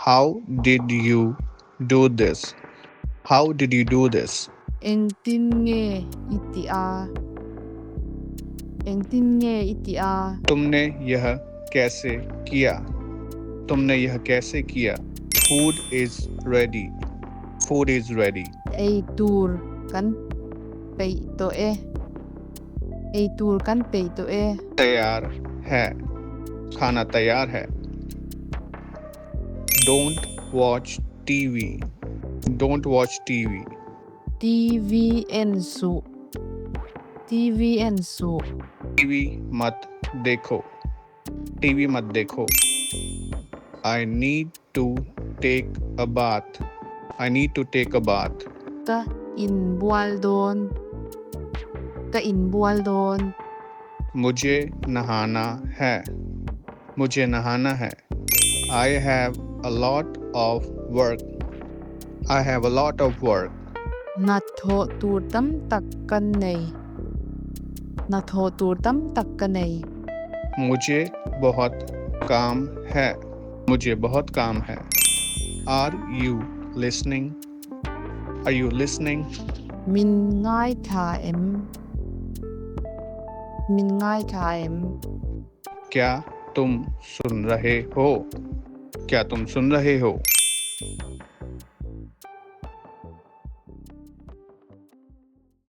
How did you do this? How did you do this? Eng tin nge iti a. Eng tin nge iti a. तुमने यह कैसे किया? तुमने यह कैसे किया? Food is ready. Food is ready. Ei tur kan pei to e. Ei tur kan pei to e. तैयार है. खाना तैयार है. Don't watch TV. Don't watch TV. TVN su. TVN su. TV मत देखो. TV मत देखो. I need to take a bath. I need to take a bath. Ka in bual don. Ka in bual don. मुझे नहाना है. मुझे नहाना है. I have a lot of work. I have a lot of work. Na tho tur tam tak kan nei. Na tho tur tam tak kan nei. मुझे बहुत काम है. मुझे बहुत काम है. Are you listening? Are you listening? Min ngai tha em. Min ngai tha em. क्या तुम सुन रहे हो? क्या तुम सुन रहे हो?